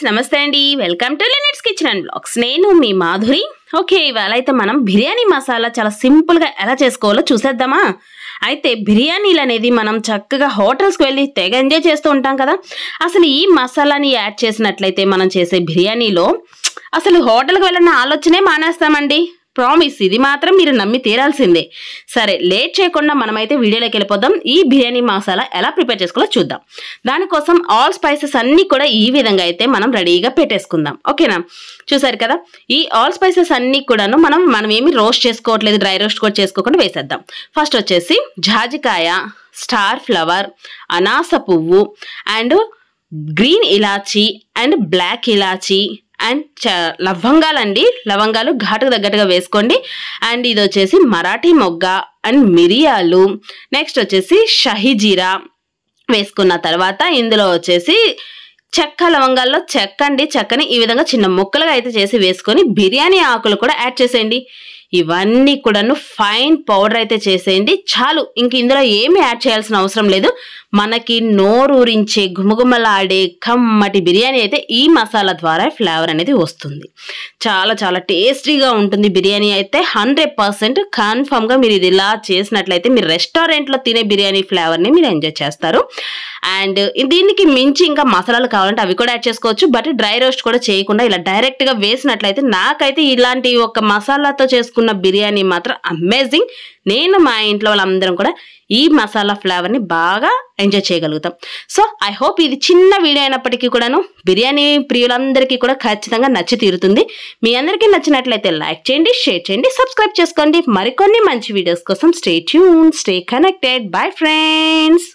నమస్తే అండి, welcome to Lynette's kitchen and blogs. నేను మీ మాధురి. ఓకే, ఇవాళ అయితే మనం బిర్యానీ మసాలా చాలా సింపుల్గా ఎలా చేసుకోవాలో చూసేద్దామా. అయితే బిర్యానీలు అనేది మనం చక్కగా హోటల్స్కి వెళ్ళి తెగ ఎంజాయ్ చేస్తూ ఉంటాం కదా. అసలు ఈ మసాలాని యాడ్ చేసినట్లయితే మనం చేసే బిర్యానీలో అసలు హోటల్కి వెళ్ళిన ఆలోచనే మానేస్తామండి. ప్రామిస్, ఇది మాత్రం మీరు నమ్మి తీరాల్సిందే. సరే, లేట్ చేయకుండా మనమైతే వీడియోలోకి వెళ్ళిపోదాం. ఈ బిర్యానీ మసాలా ఎలా ప్రిపేర్ చేసుకోవాలో చూద్దాం. దానికోసం ఆల్ స్పైసెస్ అన్నీ కూడా ఈ విధంగా అయితే మనం రెడీగా పెట్టేసుకుందాం. ఓకేనా, చూసారు కదా. ఈ ఆల్ స్పైసెస్ అన్నీ కూడాను మనం ఏమి రోస్ట్ చేసుకోవట్లేదు, డ్రై రోస్ట్ కూడా చేసుకోకుండా వేసేద్దాం. ఫస్ట్ వచ్చేసి జాజికాయ, స్టార్ ఫ్లవర్, అనాస పువ్వు అండ్ గ్రీన్ ఇలాచి అండ్ బ్లాక్ ఇలాచి అండ్ లవంగాలండి. లవంగాలు ఘాటుకు తగ్గట్టుగా వేసుకోండి. అండ్ ఇది వచ్చేసి మరాఠీ మొగ్గ అండ్ మిరియాలు. నెక్స్ట్ వచ్చేసి షహీజీరా వేసుకున్న తర్వాత ఇందులో వచ్చేసి చెక్క, లవంగాల్లో చెక్క అండి. చెక్కని ఈ విధంగా చిన్న ముక్కలుగా అయితే చేసి వేసుకొని బిర్యానీ ఆకులు కూడా యాడ్ చేసేయండి. ఇవన్నీ కూడాను ఫైన్ పౌడర్ అయితే చేసేయండి చాలు. ఇంక ఇందులో ఏమి యాడ్ చేయాల్సిన అవసరం లేదు. మనకి నోరూరించే గుమగుమలాడే కమ్మటి బిర్యానీ అయితే ఈ మసాలా ద్వారా ఫ్లేవర్ అనేది వస్తుంది. చాలా చాలా టేస్టీగా ఉంటుంది బిర్యానీ అయితే. 100% కన్ఫామ్గా మీరు ఇది ఇలా చేసినట్లయితే మీరు రెస్టారెంట్లో తినే బిర్యానీ ఫ్లేవర్ని మీరు ఎంజాయ్ చేస్తారు. అండ్ దీనికి మించి ఇంకా మసాలాలు కావాలంటే అవి కూడా యాడ్ చేసుకోవచ్చు. బట్ డ్రై రోస్ట్ కూడా చేయకుండా ఇలా డైరెక్ట్గా వేసినట్లయితే నాకైతే ఇలాంటి ఒక మసాలాతో చేసుకున్న బిర్యానీ మాత్రం అమేజింగ్. నేను మా ఇంట్లో వాళ్ళందరం కూడా ఈ మసాలా ఫ్లేవర్ని బాగా ఎంజాయ్ చేయగలుగుతాం. సో ఐ హోప్ ఇది చిన్న వీడియో అయినప్పటికీ కూడాను బిర్యానీ ప్రియులందరికీ కూడా ఖచ్చితంగా నచ్చి తీరుతుంది. మీ అందరికీ నచ్చినట్లయితే లైక్ చేయండి, షేర్ చేయండి, సబ్స్క్రైబ్ చేసుకోండి. మరికొన్ని మంచి వీడియోస్ కోసం stay tune, stay connected. Bye friends.